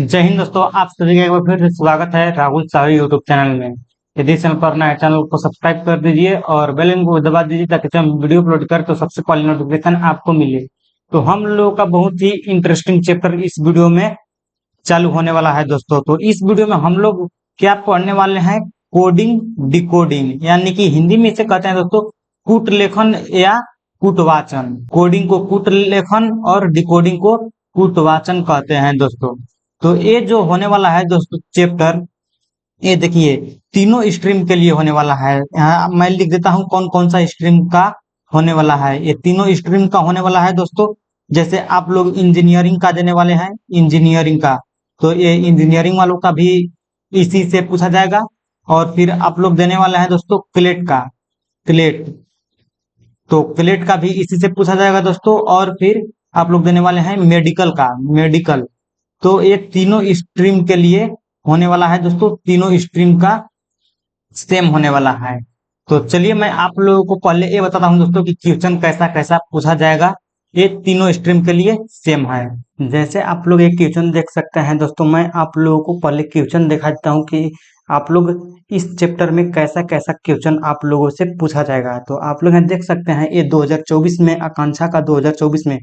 जय हिंद दोस्तों, आप सभी का एक बार फिर से स्वागत है राहुल साहू यूट्यूब चैनल में। यदि चैनल पर नए चैनल को सब्सक्राइब कर दीजिए और बेल आइकन को दबा दीजिए ताकि जब हम वीडियो अपलोड करें तो सबसे पहले नोटिफिकेशन आपको मिले। तो हम लोगों का बहुत ही इंटरेस्टिंग चैप्टर इस वीडियो में चालू होने वाला है दोस्तों। तो इस वीडियो में हम लोग क्या पढ़ने वाले हैं? कोडिंग डिकोडिंग, यानी कि हिंदी में इसे कहते हैं दोस्तों कूट लेखन या कूटवाचन। कोडिंग को कूट लेखन और डिकोडिंग को कूटवाचन कहते हैं दोस्तों। तो ये जो होने वाला है दोस्तों चैप्टर, ये देखिए तीनों स्ट्रीम के लिए होने वाला है। यहाँ मैं लिख देता हूँ कौन कौन सा स्ट्रीम का होने वाला है। ये तीनों स्ट्रीम का होने वाला है दोस्तों। जैसे आप लोग इंजीनियरिंग का देने वाले हैं, इंजीनियरिंग का, तो ये इंजीनियरिंग वालों का भी इसी से पूछा जाएगा। और फिर आप लोग देने वाले हैं दोस्तों क्लेट का, क्लेट, तो क्लेट का भी इसी से पूछा जाएगा दोस्तों। और फिर आप लोग देने वाले हैं मेडिकल का, मेडिकल। तो ये तीनों स्ट्रीम के लिए होने वाला है दोस्तों, तीनों स्ट्रीम का सेम होने वाला है। तो चलिए मैं आप लोगों को पहले ये बताता हूँ दोस्तों कि क्वेश्चन कैसा कैसा पूछा जाएगा। ये तीनों स्ट्रीम के लिए सेम है। जैसे आप लोग एक क्वेश्चन देख सकते हैं दोस्तों, मैं आप लोगों को पहले क्वेश्चन दिखा देता हूँ कि आप लोग इस चैप्टर में कैसा कैसा क्वेश्चन आप लोगों से पूछा जाएगा। तो आप लोग यहाँ देख सकते हैं ये 2024 में, आकांक्षा का 2024 में,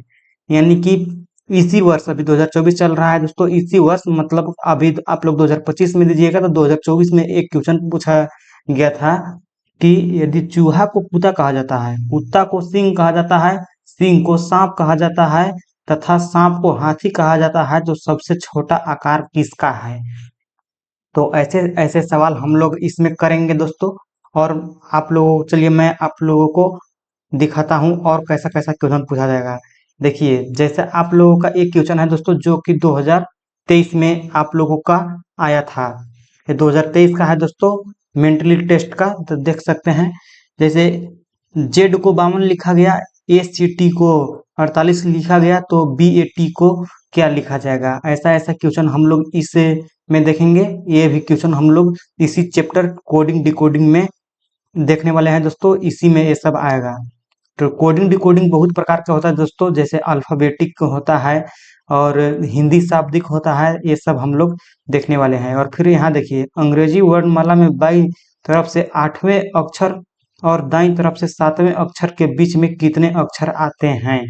यानी कि इसी वर्ष, अभी 2024 चल रहा है दोस्तों, इसी वर्ष मतलब अभी आप लोग 2025 में दीजिएगा तो 2024 में एक क्वेश्चन पूछा गया था कि यदि चूहा को कुत्ता कहा जाता है, कुत्ता को सिंह कहा जाता है, सिंह को सांप कहा जाता है तथा सांप को हाथी कहा जाता है, तो सबसे छोटा आकार किसका है? तो ऐसे ऐसे सवाल हम लोग इसमें करेंगे दोस्तों। और आप लोगों, चलिए मैं आप लोगों को दिखाता हूँ और कैसा कैसा क्वेश्चन पूछा जाएगा। देखिए जैसे आप लोगों का एक क्वेश्चन है दोस्तों जो कि 2023 में आप लोगों का आया था। ये 2023 का है दोस्तों, मेंटली टेस्ट का। तो देख सकते हैं जैसे जेड को 52 लिखा गया, ए सी टी को 48 लिखा गया, तो बी ए टी को क्या लिखा जाएगा? ऐसा ऐसा क्वेश्चन हम लोग इस में देखेंगे। ये भी क्वेश्चन हम लोग इसी चैप्टर कोडिंग डिकोडिंग में देखने वाले हैं दोस्तों, इसी में ये सब आएगा। तो कोडिंग डिकोडिंग बहुत प्रकार का होता है दोस्तों, जैसे अल्फाबेटिक होता है और हिंदी शाब्दिक होता है, ये सब हम लोग देखने वाले हैं। और फिर यहाँ देखिए अंग्रेजी वर्णमाला में बाईं तरफ से 8वें अक्षर और दाईं तरफ से 7वें अक्षर के बीच में कितने अक्षर आते हैं?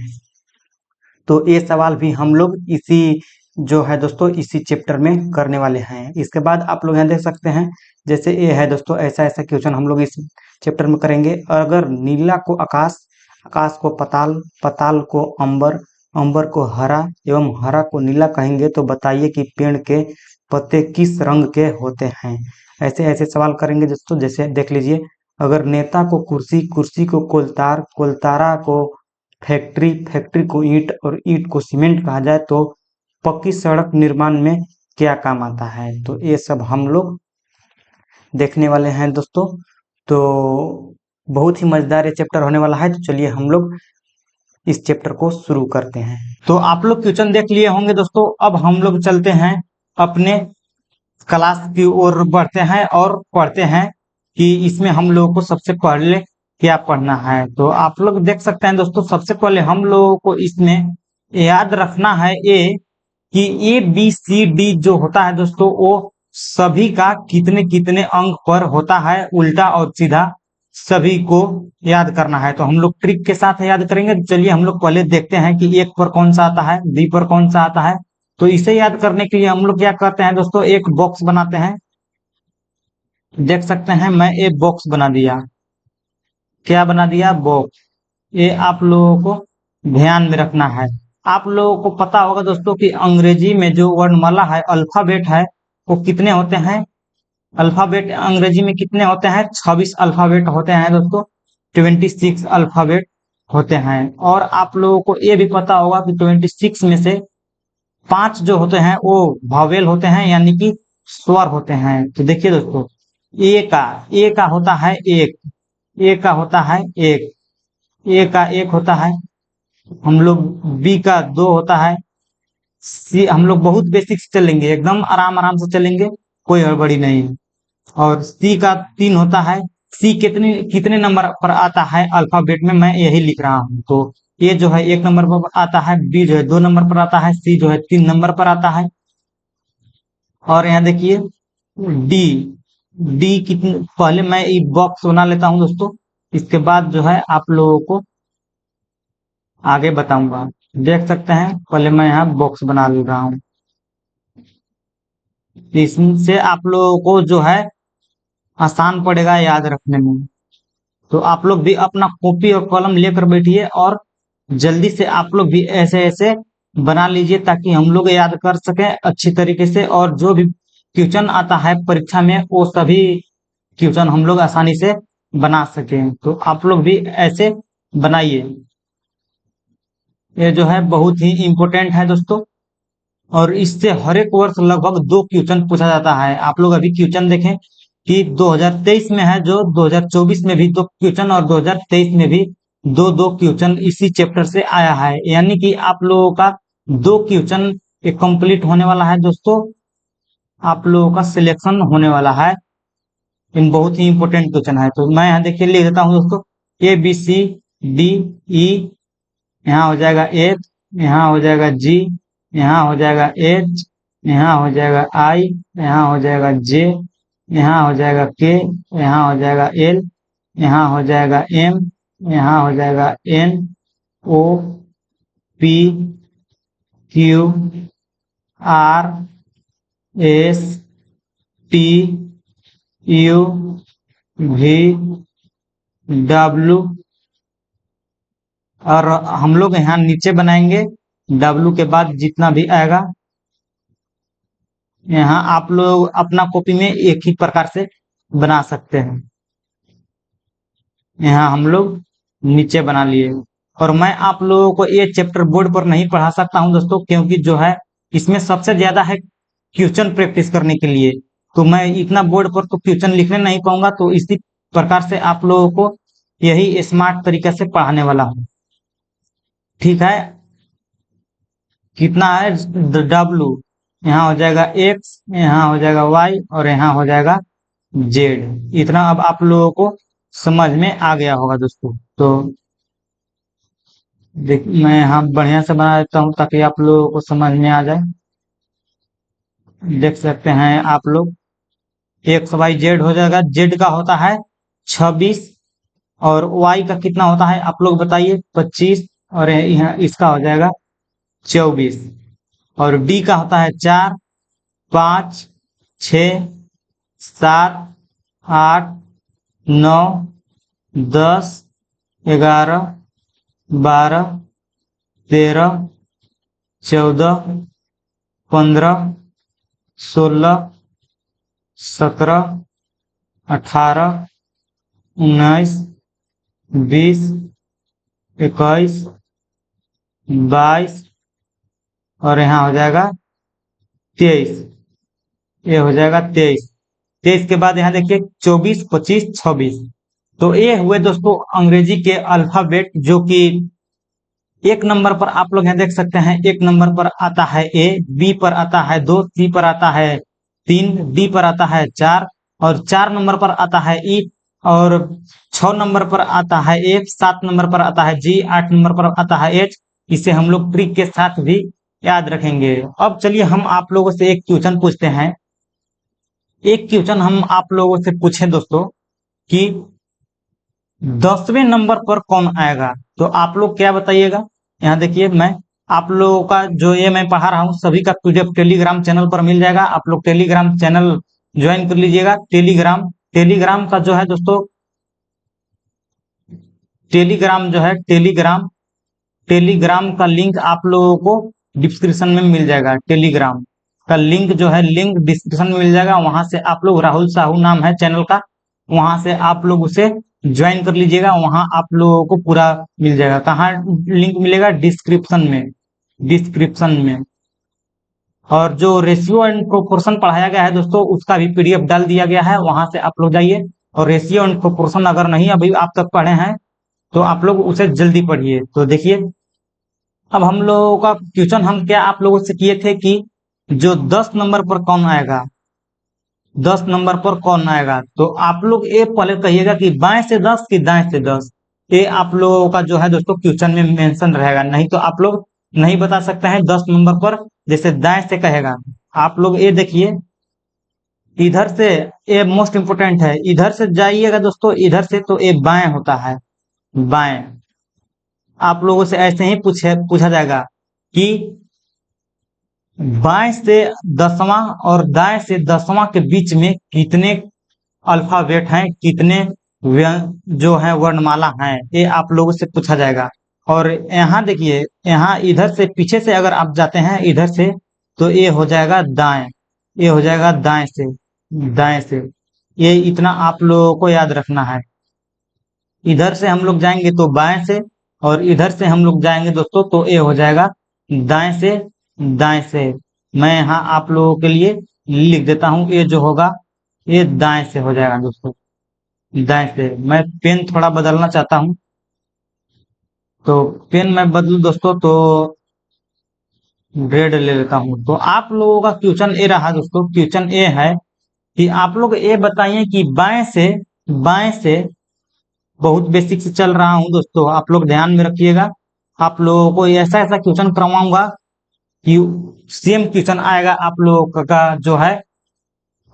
तो ये सवाल भी हम लोग इसी जो है दोस्तों इसी चैप्टर में करने वाले हैं। इसके बाद आप लोग यहाँ देख सकते हैं जैसे ये है दोस्तों, ऐसा ऐसा क्वेश्चन हम लोग इस चैप्टर में करेंगे। अगर नीला को आकाश, आकाश को पताल, पताल को अंबर, अंबर को हरा एवं हरा को नीला कहेंगे तो बताइए कि पेड़ के पत्ते किस रंग के होते हैं? ऐसे ऐसे सवाल करेंगे दोस्तों। जैसे देख लीजिए, अगर नेता को कुर्सी, कुर्सी को कोलतार, कोलतारा को फैक्ट्री, फैक्ट्री को ईंट और ईंट को सीमेंट कहा जाए तो पक्की सड़क निर्माण में क्या काम आता है? तो ये सब हम लोग देखने वाले हैं दोस्तों। तो बहुत ही मजेदार ये चैप्टर होने वाला है। तो चलिए हम लोग इस चैप्टर को शुरू करते हैं। तो आप लोग क्वेश्चन देख लिए होंगे दोस्तों, अब हम लोग चलते हैं अपने क्लास की ओर बढ़ते हैं और पढ़ते हैं कि इसमें हम लोगों को सबसे पहले क्या पढ़ना है। तो आप लोग देख सकते हैं दोस्तों, सबसे पहले हम लोगों को इसमें याद रखना है ये कि ए बी सी डी जो होता है दोस्तों, वो सभी का कितने कितने अंक पर होता है, उल्टा और सीधा सभी को याद करना है। तो हम लोग ट्रिक के साथ याद करेंगे। चलिए हम लोग पहले देखते हैं कि एक पर कौन सा आता है, बी पर कौन सा आता है। तो इसे याद करने के लिए हम लोग क्या करते हैं दोस्तों, एक बॉक्स बनाते हैं। देख सकते हैं मैं एक बॉक्स बना दिया। क्या बना दिया? बॉक्स। ये आप लोगों को ध्यान में रखना है। आप लोगों को पता होगा दोस्तों कि अंग्रेजी में जो वर्णमाला है, अल्फाबेट है, वो कितने होते हैं? अल्फाबेट अंग्रेजी में कितने होते हैं? 26 अल्फाबेट होते हैं दोस्तों, 26 अल्फाबेट होते हैं। और आप लोगों को ये भी पता होगा कि 26 में से 5 जो होते हैं वो वॉवेल होते हैं, यानी कि स्वर होते हैं। तो देखिए दोस्तों, ए का होता है एक, ए का होता है एक, ए का एक होता है। हम लोग बी का 2 होता है। सी हम लोग बहुत बेसिक से चलेंगे, एकदम आराम आराम से चलेंगे, कोई हड़बड़ी नहीं। और सी का 3 होता है। सी कितने कितने नंबर पर आता है अल्फाबेट में, मैं यही लिख रहा हूँ। तो ए जो है 1 नंबर पर आता है, बी जो है 2 नंबर पर आता है, सी जो है 3 नंबर पर आता है। और यहाँ देखिए डी, डी कितने, पहले मैं ये बॉक्स बना लेता हूँ दोस्तों, इसके बाद जो है आप लोगों को आगे बताऊंगा। देख सकते हैं, पहले मैं यहाँ बॉक्स बना ले रहा हूँ, इससे आप लोगों को जो है आसान पड़ेगा याद रखने में। तो आप लोग भी अपना कॉपी और कलम लेकर बैठिए और जल्दी से आप लोग भी ऐसे ऐसे बना लीजिए, ताकि हम लोग याद कर सकें अच्छी तरीके से, और जो भी क्वेश्चन आता है परीक्षा में वो सभी क्वेश्चन हम लोग आसानी से बना सकें। तो आप लोग भी ऐसे बनाइए, ये जो है बहुत ही इम्पोर्टेंट है दोस्तों, और इससे हर एक वर्ष लगभग 2 क्वेश्चन पूछा जाता है। आप लोग अभी क्वेश्चन देखें कि 2023 में है, जो 2024 में भी 2 क्वेश्चन और 2023 में भी दो दो क्वेश्चन इसी चैप्टर से आया है, यानी कि आप लोगों का 2 क्वेश्चन कंप्लीट होने वाला है दोस्तों, आप लोगों का सिलेक्शन होने वाला है। इन बहुत ही इंपॉर्टेंट क्वेश्चन है। तो मैं यहाँ देखिए लिख देता हूँ दोस्तों, ABCDE, यहाँ हो जाएगा H, यहाँ हो जाएगा G, यहाँ हो जाएगा H, यहाँ हो जाएगा I, यहाँ हो जाएगा J, यहाँ हो जाएगा K, यहाँ हो जाएगा L, यहाँ हो जाएगा M, यहाँ हो जाएगा N, O, P, Q, R, S, T, U, V, W, और हम लोग यहाँ नीचे बनाएंगे W के बाद जितना भी आएगा, यहाँ आप लोग अपना कॉपी में एक ही प्रकार से बना सकते हैं। यहाँ हम लोग नीचे बना लिए, और मैं आप लोगों को ये चैप्टर बोर्ड पर नहीं पढ़ा सकता हूँ दोस्तों, क्योंकि जो है इसमें सबसे ज्यादा है क्वेश्चन प्रैक्टिस करने के लिए, तो मैं इतना बोर्ड पर तो क्वेश्चन लिखने नहीं पाऊंगा। तो इसी प्रकार से आप लोगों को यही स्मार्ट तरीके से पढ़ाने वाला हूँ, ठीक है। कितना है W, यहाँ हो जाएगा X, यहाँ हो जाएगा Y, और यहाँ हो जाएगा Z। इतना अब आप लोगों को समझ में आ गया होगा दोस्तों। तो देख, मैं यहाँ बढ़िया से बना देता हूँ ताकि आप लोगों को समझ में आ जाए। देख सकते हैं आप लोग, XYZ हो जाएगा, Z का होता है 26, और Y का कितना होता है आप लोग बताइए, 25, और यहाँ इसका हो जाएगा 24, और D का होता है 4, 5, 6, 7, 8, 9, 10, 11, 12, 13, 14, 15, 16, 17, 18, 19, 20, 21, 22, और यहाँ हो जाएगा 23, ये हो जाएगा 23। 23 के बाद यहाँ देखिए 24, 25, 26। तो ये हुए दोस्तों अंग्रेजी के अल्फाबेट, जो कि 1 नंबर पर आप लोग यहाँ देख सकते हैं। 1 नंबर पर आता है A, B पर आता है 2, C पर आता है 3, D पर आता है 4, और 4 नंबर पर आता है E, और 6 नंबर पर आता है F, 7 नंबर पर आता है G, 8 नंबर पर आता है H। इसे हम लोग ट्रिक के साथ भी याद रखेंगे। अब चलिए हम आप लोगों से एक क्वेश्चन पूछते हैं। एक क्वेश्चन हम आप लोगों से पूछे दोस्तों कि 10वें नंबर पर कौन आएगा, तो आप लोग क्या बताइएगा। यहाँ देखिए, मैं आप लोगों का जो ये मैं पढ़ा रहा हूँ सभी का PDF टेलीग्राम चैनल पर मिल जाएगा। आप लोग टेलीग्राम चैनल ज्वाइन कर लीजिएगा। टेलीग्राम का जो है दोस्तों, टेलीग्राम जो है टेलीग्राम का लिंक आप लोगों को डिस्क्रिप्शन में मिल जाएगा। टेलीग्राम का लिंक जो है, लिंक डिस्क्रिप्शन में मिल जाएगा। वहां से आप लोग, राहुल साहू नाम है चैनल का, वहां से आप लोग उसे ज्वाइन कर लीजिएगा। वहां आप लोगों को पूरा मिल जाएगा। कहाँ लिंक मिलेगा? डिस्क्रिप्शन में। और जो रेशियो एंड प्रोपोर्शन पढ़ाया गया है दोस्तों, उसका भी PDF डाल दिया गया है, वहां से आप लोग जाइए। और रेशियो एंड प्रोपोर्शन अगर नहीं अभी आप तक पढ़े हैं तो आप लोग उसे जल्दी पढ़िए। तो देखिए, अब हम लोगों का क्वेश्चन हम क्या आप लोगों से किए थे कि जो 10 नंबर पर कौन आएगा, 10 नंबर पर कौन आएगा। तो आप लोग ये पहले कहिएगा कि बाएं से 10 कि दाएं से 10। ये आप लोगों का जो है दोस्तों क्वेश्चन में मेंशन रहेगा, नहीं तो आप लोग नहीं बता सकते हैं 10 नंबर पर जैसे दाएं से कहेगा। आप लोग ये देखिए, इधर से ये मोस्ट इंपोर्टेंट है, इधर से जाइएगा दोस्तों, इधर से तो ये बाएं होता है, बाएं। आप लोगों से ऐसे ही पूछा जाएगा कि बाएं से 10वां और दाएं से 10वां के बीच में कितने अल्फाबेट हैं, कितने जो है वर्णमाला हैं, ये आप लोगों से पूछा जाएगा। और यहाँ देखिए, यहाँ इधर से पीछे से अगर आप जाते हैं इधर से, तो ये हो जाएगा दाएं, ये हो जाएगा दाएं से, दाएं से। ये इतना आप लोगों को याद रखना है। इधर से हम लोग जाएंगे तो बाएं से, और इधर से हम लोग जाएंगे दोस्तों तो ये हो जाएगा दाएं से, दाएं से। मैं यहाँ आप लोगों के लिए लिख देता हूँ, ये जो होगा ये दाएं से हो जाएगा दोस्तों, दाएं से। मैं पेन थोड़ा बदलना चाहता हूँ, तो पेन मैं बदलू दोस्तों तो रेड ले लेता हूँ। तो आप लोगों का क्वेश्चन ये रहा दोस्तों, क्वेश्चन ये है कि आप लोग ये बताइए कि बाएं से बहुत बेसिक से चल रहा हूँ दोस्तों, आप लोग ध्यान में रखिएगा। आप लोगों को ऐसा ऐसा क्वेश्चन करवाऊंगा कि सेम क्वेश्चन आएगा आप लोगों का जो है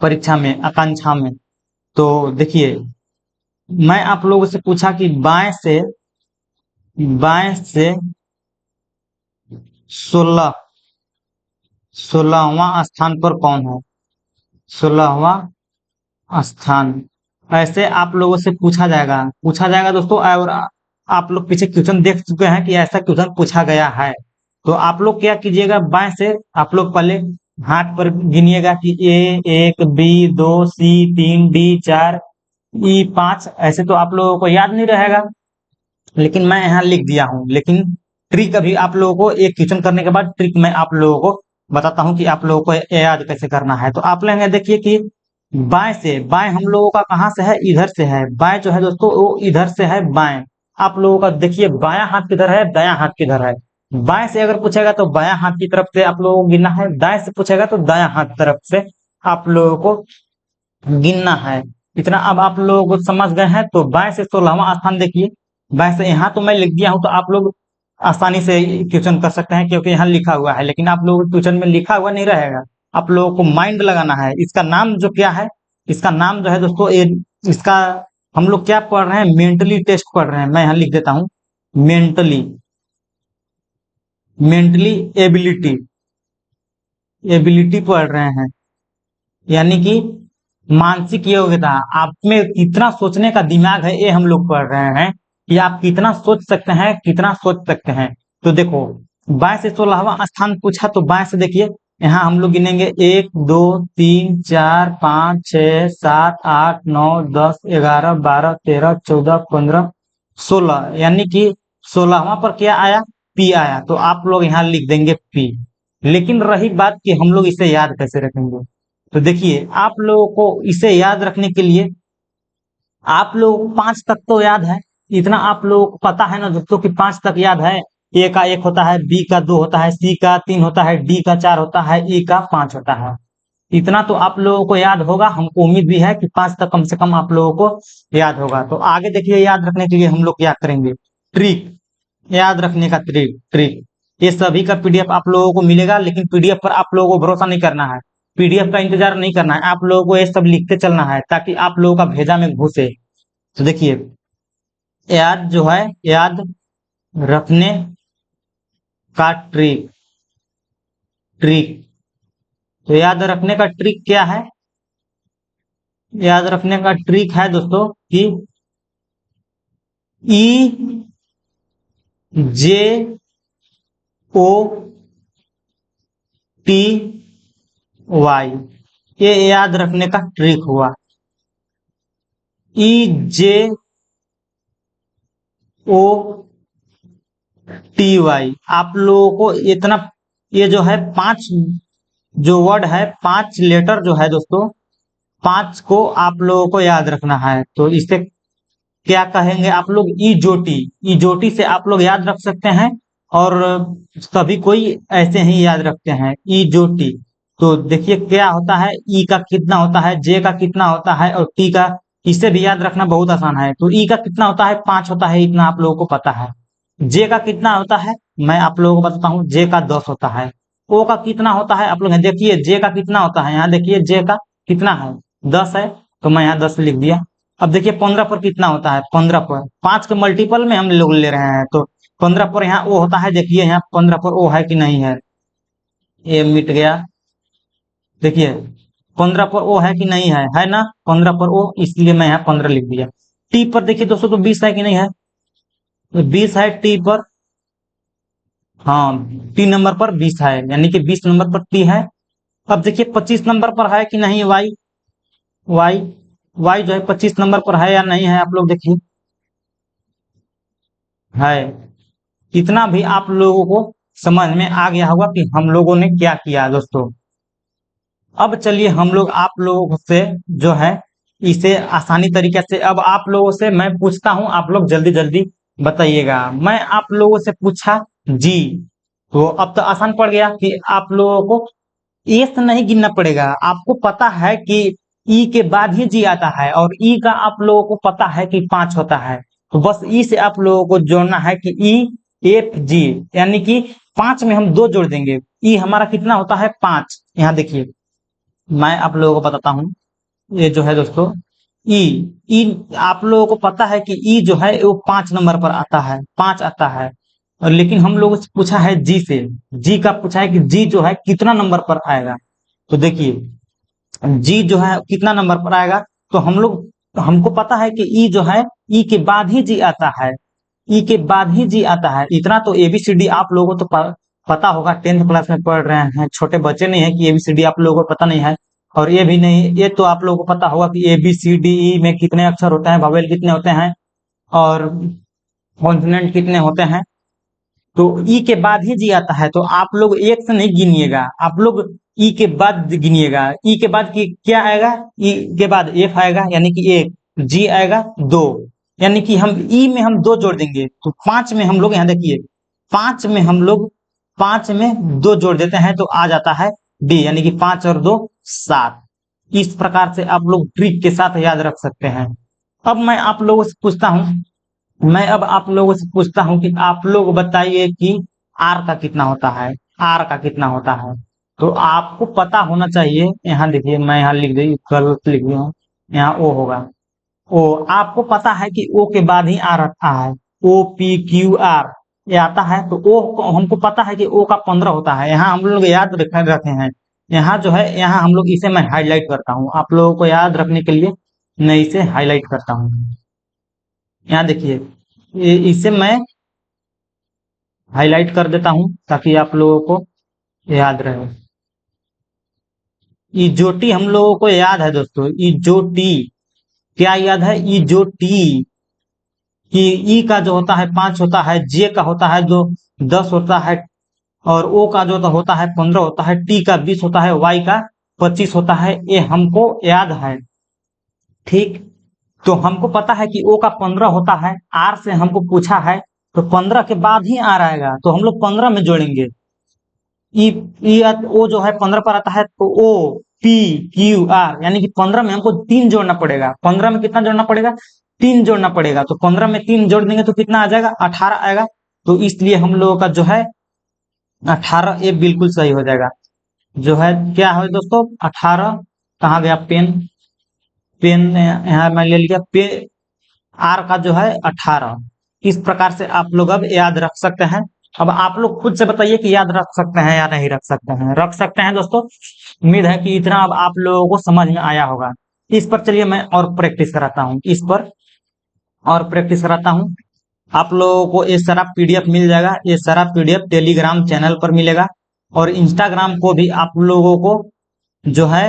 परीक्षा में, आकांक्षा में। तो देखिए, मैं आप लोगों से पूछा कि बाएं से 16वां स्थान पर कौन है, 16वां स्थान। ऐसे आप लोगों से पूछा जाएगा दोस्तों। और आप लोग पीछे क्वेश्चन देख चुके हैं कि ऐसा क्वेश्चन पूछा गया है। तो आप लोग क्या कीजिएगा, बाएं से आप लोग पहले हाथ पर गिनिएगा कि ए 1, बी 2, सी 3, डी 4, ई 5। ऐसे तो आप लोगों को याद नहीं रहेगा, लेकिन मैं यहाँ लिख दिया हूँ। लेकिन ट्रिक अभी आप लोगों को एक क्वेश्चन करने के बाद ट्रिक मैं आप लोगों को बताता हूँ कि आप लोगों को याद कैसे करना है। तो आप लोग देखिए कि बाएं से, बाएं हम लोगों का कहाँ से है, इधर से है। बाएं जो है दोस्तों वो इधर से है, बाएं। आप लोगों का देखिए बायां हाथ किधर है, दायां हाथ किधर है। बाएं से अगर पूछेगा तो बायां हाथ की तरफ से आप लोगों को गिनना है, दाएं से पूछेगा तो दायां हाथ तरफ से आप लोगों को गिनना है। इतना अब आप लोग समझ गए हैं। तो बाएं से 16वां स्थान देखिए, बाएं से यहाँ तो मैं लिख दिया हूँ, तो आप लोग आसानी से क्वेश्चन कर सकते हैं क्योंकि यहाँ लिखा हुआ है। लेकिन आप लोग क्वेश्चन में लिखा हुआ नहीं रहेगा, आप लोगों को माइंड लगाना है। इसका नाम जो क्या है, इसका नाम जो है दोस्तों, इसका हम लोग क्या पढ़ रहे हैं, मेंटली टेस्ट पढ़ रहे हैं। मैं यहाँ लिख देता हूँ मेंटली, मेंटली एबिलिटी, एबिलिटी पढ़ रहे हैं। यानी कि मानसिक योग्यता, आप में कितना सोचने का दिमाग है, ये हम लोग पढ़ रहे हैं कि आप कितना सोच सकते हैं, कितना सोच सकते हैं। तो देखो, बाएं से 16वां स्थान पूछा, तो बाएं से देखिए यहाँ हम लोग गिनेंगे 1 2 3 4 5 6 7 8 9 10 11 12 13 14 15 16, यानी कि 16वां पर क्या आया, पी आया। तो आप लोग यहाँ लिख देंगे पी। लेकिन रही बात कि हम लोग इसे याद कैसे रखेंगे, तो देखिए आप लोगों को इसे याद रखने के लिए आप लोगों को 5 तक तो याद है, इतना आप लोगों को पता है ना दोस्तों कि 5 तक याद है। ए का 1 होता है, बी का 2 होता है, सी का 3 होता है, डी का 4 होता है, ई का 5 होता है। इतना तो आप लोगों को याद होगा, हमको उम्मीद भी है कि 5 तक कम से कम आप लोगों को याद होगा। तो आगे देखिए, याद रखने के लिए हम लोग क्या करेंगे, ट्रिक, याद रखने का ट्रिक, ये सभी का पीडीएफ आप लोगों को मिलेगा। लेकिन पीडीएफ पर आप लोगों को भरोसा नहीं करना है, पीडीएफ का इंतजार नहीं करना है, आप लोगों को ये सब लिखते चलना है ताकि आप लोगों का भेजा में घुसे। तो देखिए, याद जो है, याद रखने का ट्रिक, तो याद रखने का ट्रिक क्या है, याद रखने का ट्रिक है दोस्तों कि ई जे ओ टी वाई, ये याद रखने का ट्रिक हुआ। ई जे ओ टी वाई, आप लोगों को इतना, ये जो है 5 जो वर्ड है, 5 लेटर जो है दोस्तों, 5 को आप लोगों को याद रखना है। तो इसे क्या कहेंगे आप लोग, इजोटी, इजोटी से आप लोग याद रख सकते हैं। और सभी कोई ऐसे ही याद रखते हैं, इजोटी। तो देखिए क्या होता है, ई का कितना होता है, जे का कितना होता है, और टी का, इसे भी याद रखना बहुत आसान है। तो ई का कितना होता है, 5 होता है, इतना आप लोगों को पता है। जे का कितना होता है, मैं आप लोगों को बताता हूँ, जे का 10 होता है। ओ का कितना होता है, आप लोग देखिए जे का कितना होता है, यहाँ देखिए जे का कितना है 10 है, तो मैं यहाँ 10 लिख दिया। अब देखिए 15 पर कितना होता है, 15 पर 5 के मल्टीपल में हम लोग ले रहे हैं, तो 15 पर यहाँ ओ होता है। देखिए यहाँ 15 पर ओ है कि नहीं है, ये मिट गया। देखिए 15 पर ओ है कि नहीं है ना, 15 पर ओ, इसलिए मैं यहाँ 15 लिख दिया। टी पर देखिए दोस्तों, तो 20 है कि नहीं है, 20 है टी पर। हाँ, टी नंबर पर 20 है, यानी कि 20 नंबर पर टी है। अब देखिए 25 नंबर पर है कि नहीं वाई, वाई वाई जो है 25 नंबर पर है या नहीं है, आप लोग देखिए है। इतना भी आप लोगों को समझ में आ गया होगा कि हम लोगों ने क्या किया दोस्तों। अब चलिए हम लोग आप लोगों से जो है इसे आसानी तरीके से, अब आप लोगों से मैं पूछता हूं, आप लोग जल्दी जल्दी बताइएगा। मैं आप लोगों से पूछा जी, तो अब तो आसान पड़ गया कि आप लोगों को ए से नहीं गिनना पड़ेगा। आपको पता है कि ई के बाद ही जी आता है, और ई का आप लोगों को पता है कि 5 होता है, तो बस ई से आप लोगों को जोड़ना है कि ई एफ जी, यानी कि 5 में हम 2 जोड़ देंगे। ई हमारा कितना होता है 5। यहाँ देखिए मैं आप लोगों को बताता हूँ, ये जो है दोस्तों ई, ई आप लोगों को पता है कि ई जो है वो 5 नंबर पर आता है, 5 आता है। और लेकिन हम लोगों से पूछा है जी से, जी का पूछा है कि जी जो है कितना नंबर पर आएगा। तो देखिए जी जो है कितना नंबर पर आएगा, तो हम लोग, हमको पता है कि ई जो है ई के बाद ही जी आता है, ई के बाद ही जी आता है। इतना तो एबीसीडी आप लोगों को तो पता होगा, 10th क्लास में पढ़ रहे हैं, छोटे बच्चे नहीं है कि एबीसीडी आप लोगों को पता नहीं है। और ये भी नहीं, ये तो आप लोगों को पता होगा कि एबीसीडी में कितने अक्षर होते हैं, वोवेल कितने होते हैं, और कॉन्सोनेंट कितने होते हैं। तो ई के बाद ही जी आता है, तो आप लोग एक से नहीं गिनिएगा, आप लोग ई के बाद गिनिएगा। ई के बाद की क्या आएगा, ई के बाद एफ आएगा, यानी कि एक, जी आएगा 2, यानी कि हम ई में हम 2 जोड़ देंगे, तो 5 में हम लोग, यहाँ देखिए 5 में हम लोग 5 में 2 जोड़ देते हैं, तो आ जाता है डी, यानी कि 5 और 2 7। इस प्रकार से आप लोग ट्रिक के साथ याद रख सकते हैं। अब मैं आप लोगों से पूछता हूँ, मैं अब आप लोगों से पूछता हूं कि आप लोग बताइए कि आर का कितना होता है, आर का कितना होता है। तो आपको पता होना चाहिए। यहाँ देखिए मैं यहाँ लिख दी, गलत लिख दिया हूँ, यहाँ ओ होगा। ओ आपको पता है कि ओ के बाद ही आर आता है, ओ पी क्यू आर ये आता है। तो ओ हमको पता है कि ओ का 15 होता है, यहाँ हम लोग याद रखे हैं। यहाँ जो है, यहाँ हम लोग इसे मैं हाईलाइट करता हूँ, आप लोगों को याद रखने के लिए मैं इसे हाईलाइट करता हूँ। यहाँ देखिए इसे मैं हाईलाइट कर देता हूं ताकि आप लोगों को याद रहे। इजोटी हम लोगों को याद है दोस्तों, इजोटी क्या याद है, इजोटी कि ई का जो होता है 5 होता है, जे का होता है जो 10 होता है, और ओ का जो होता है 15 होता है, टी का 20 होता है, वाई का 25 होता है। ये हमको याद है, ठीक। तो हमको पता है कि ओ का 15 होता है, आर से हमको पूछा है, तो 15 के बाद ही आर आएगा, तो हम लोग 15 में जोड़ेंगे। ई ई ओ जो है 15 पर आता है, तो ओ पी क्यू आर, यानी कि 15 में हमको 3 जोड़ना पड़ेगा। 15 में कितना जोड़ना पड़ेगा, 3 जोड़ना पड़ेगा। तो 15 में 3 जोड़ देंगे तो कितना आ जाएगा, 18 आएगा। तो इसलिए हम लोगों का जो है 18, ये बिल्कुल सही हो जाएगा। जो है क्या है दोस्तों 18, कहाँ गया पेन, पेन यहाँ मैं ले लिया, पे आर का जो है 18। इस प्रकार से आप लोग अब याद रख सकते हैं। अब आप लोग खुद से बताइए कि याद रख सकते हैं या नहीं रख सकते हैं। रख सकते हैं दोस्तों, उम्मीद है कि इतना अब आप लोगों को समझ में आया होगा। इस पर चलिए मैं और प्रैक्टिस कराता हूँ, इस पर और प्रैक्टिस कराता हूँ। आप लोगों को ये सारा पीडीएफ मिल जाएगा, ये सारा पीडीएफ टेलीग्राम चैनल पर मिलेगा, और इंस्टाग्राम को भी आप लोगों को जो है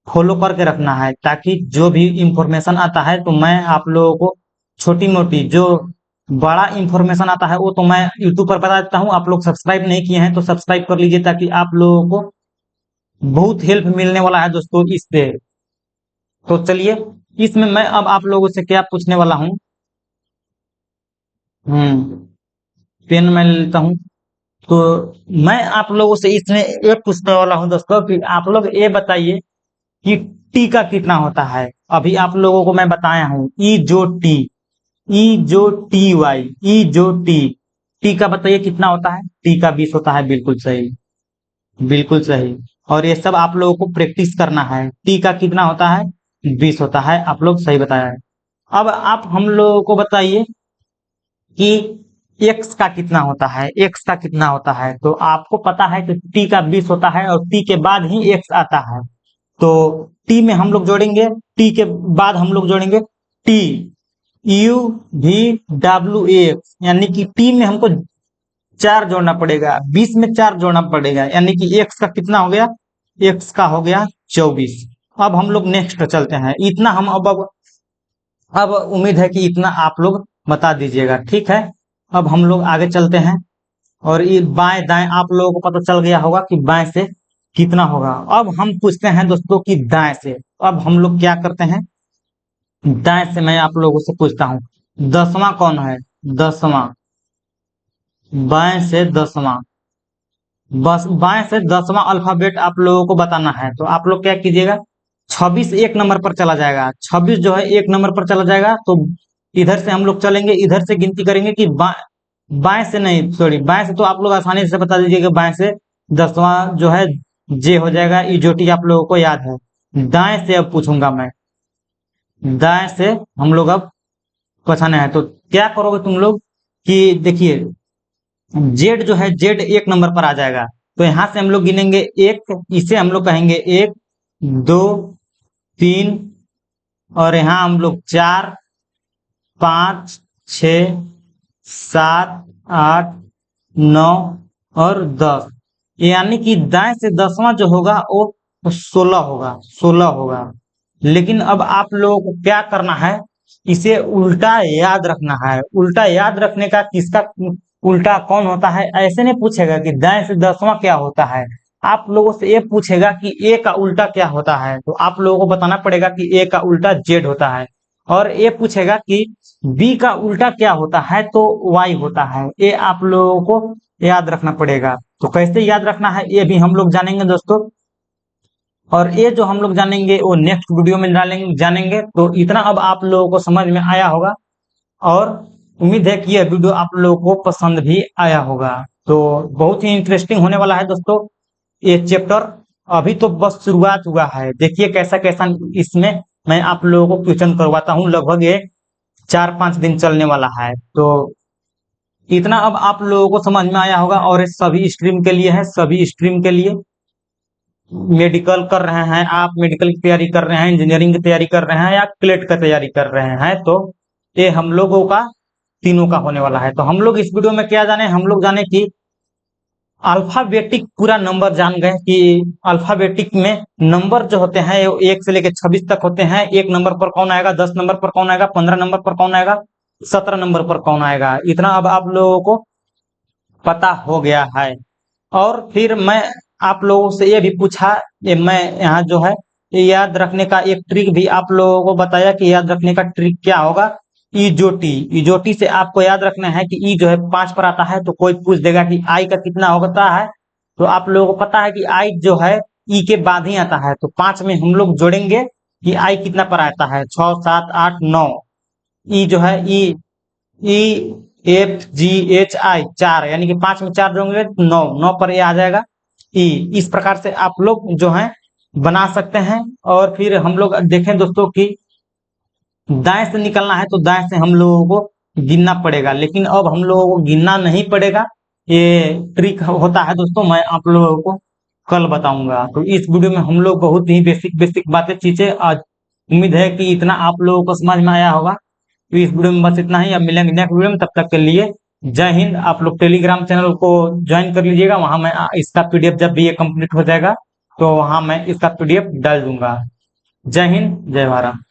फॉलो करके रखना है, ताकि जो भी इंफॉर्मेशन आता है तो मैं आप लोगों को छोटी मोटी, जो बड़ा इंफॉर्मेशन आता है वो तो मैं यूट्यूब पर बता देता हूँ। आप लोग सब्सक्राइब नहीं किए हैं तो सब्सक्राइब कर लीजिए, ताकि आप लोगों को बहुत हेल्प मिलने वाला है दोस्तों इससे। तो चलिए इसमें मैं अब आप लोगों से क्या पूछने वाला हूँ, पेन मैं लेता हूँ। तो मैं आप लोगों से इसमें ये पूछने वाला हूँ दोस्तों कि आप लोग ये बताइए कि टी का कितना होता है। अभी आप लोगों को मैं बताया हूँ ई जो टी, ई जो टी वाई, ई जो टी, टी का बताइए कितना होता है, टी का 20 होता है, बिल्कुल सही, बिल्कुल सही। और ये सब आप लोगों को प्रैक्टिस करना है। टी का कितना होता है, 20 होता है, आप लोग सही बताया है। अब आप हम लोगों को बताइए कि एक्स का कितना होता है, एक्स का कितना होता है। तो आपको पता है कि टी का 20 होता है और टी के बाद ही एक्स आता है। तो टी में हम लोग जोड़ेंगे, टी के बाद हम लोग जोड़ेंगे T U V W x, यानी कि टी में हमको 4 जोड़ना पड़ेगा, 20 में 4 जोड़ना पड़ेगा, यानी कि एक्स का कितना हो गया, एक्स का हो गया 24। अब हम लोग नेक्स्ट चलते हैं। इतना हम अब उम्मीद है कि इतना आप लोग बता दीजिएगा, ठीक है। अब हम लोग आगे चलते हैं और ये बाएं दाएं आप लोगों को पता चल गया होगा कि बाएं से कितना होगा। अब हम पूछते हैं दोस्तों कि दाएं से। अब हम लोग क्या करते हैं, दाएं से मैं आप लोगों से पूछता हूँ, 10वां कौन है, 10वां, बाएं से 10वां, बस बाएं से 10वां अल्फाबेट आप लोगों को बताना है। तो आप लोग क्या कीजिएगा, 26 एक नंबर पर चला जाएगा, 26 जो है एक नंबर पर चला जाएगा। तो इधर से हम लोग चलेंगे, इधर से गिनती करेंगे कि बाएं से नहीं, सॉरी, बाएं से तो आप लोग आसानी से बता दीजिएगा, बाएं से 10वां जो है जे हो जाएगा, इजोटी आप लोगों को याद है। दाएं से अब पूछूंगा मैं, दाएं से हम लोग अब पूछना है। तो क्या करोगे तुम लोग कि देखिए, जेड जो है, जेड एक नंबर पर आ जाएगा। तो यहां से हम लोग गिनेंगे एक, इसे हम लोग कहेंगे 1 2 3, और यहाँ हम लोग 4 5 6 7 8 9 और 10, यानी कि दाएं से 10वां जो होगा वो 16 होगा, 16 होगा। लेकिन अब आप लोगों को क्या करना है, इसे उल्टा याद रखना है। उल्टा याद रखने का, किसका उल्टा कौन होता है, ऐसे नहीं पूछेगा कि दाएं से 10वां क्या होता है। आप लोगों से ये पूछेगा कि ए का उल्टा क्या होता है। तो आप लोगों को बताना पड़ेगा कि ए का उल्टा जेड होता है। और ये पूछेगा कि बी का उल्टा क्या होता है, तो वाई होता है। ये आप लोगों को याद रखना पड़ेगा। तो कैसे याद रखना है ये भी हम लोग जानेंगे दोस्तों, और ये जो हम लोग जानेंगे वो नेक्स्ट वीडियो में जानेंगे। तो इतना अब आप लोगों को समझ में आया होगा, और उम्मीद है कि यह वीडियो आप लोगों को पसंद भी आया होगा। तो बहुत ही इंटरेस्टिंग होने वाला है दोस्तों ये चैप्टर। अभी तो बस शुरुआत हुआ है, देखिए कैसा कैसा इसमें मैं आप लोगों को क्वेश्चन करवाता हूँ। लगभग ये 4-5 दिन चलने वाला है। तो इतना अब आप लोगों को समझ में आया होगा, और ये सभी स्ट्रीम के लिए है, सभी स्ट्रीम के लिए। मेडिकल कर रहे हैं आप, मेडिकल की तैयारी कर रहे हैं, इंजीनियरिंग की तैयारी कर रहे हैं, या क्लेट का तैयारी कर रहे हैं, तो ये हम लोगों का तीनों का होने वाला है। तो हम लोग इस वीडियो में क्या जाने, हम लोग जाने कि अल्फाबेटिक पूरा नंबर जान गए कि अल्फाबेटिक में नंबर जो होते हैं वो 1 से लेकर 26 तक होते हैं। 1 नंबर पर कौन आएगा, 10 नंबर पर कौन आएगा, 15 नंबर पर कौन आएगा, 17 नंबर पर कौन आएगा, इतना अब आप लोगों को पता हो गया है। और फिर मैं आप लोगों से ये भी पूछा, ये मैं यहाँ जो है ये याद रखने का एक ट्रिक भी आप लोगों को बताया कि याद रखने का ट्रिक क्या होगा, इजोटी। इजोटी से आपको याद रखना है कि ई जो है 5 पर आता है। तो कोई पूछ देगा कि आई का कितना होता है, तो आप लोगों को पता है कि आई जो है ई के बाद ही आता है। तो 5 में हम लोग जोड़ेंगे कि आई कितना पर आता है, 6 7 8 9। ई जो है ई E F G H I 4, यानी कि 5 में 4 जोड़ेंगे 9, 9 पर ये आ जाएगा ई। इस प्रकार से आप लोग जो है बना सकते हैं। और फिर हम लोग देखें दोस्तों कि दाएं से निकलना है, तो दाएं से हम लोगों को गिनना पड़ेगा, लेकिन अब हम लोगों को गिनना नहीं पड़ेगा। ये ट्रिक होता है दोस्तों, मैं आप लोगों को कल बताऊंगा। तो इस वीडियो में हम लोग बहुत ही बेसिक बेसिक बातें चीजें आज, उम्मीद है कि इतना आप लोगों को समझ में आया होगा। तो इस वीडियो में बस इतना ही, अब मिलेंगे नेक्स्ट वीडियो में, तब तक के लिए जय हिंद। आप लोग टेलीग्राम चैनल को ज्वाइन कर लीजिएगा, वहां मैं इसका पीडीएफ जब भी ये कंप्लीट हो जाएगा तो वहां मैं इसका पीडीएफ डाल दूंगा। जय हिंद, जय भारत।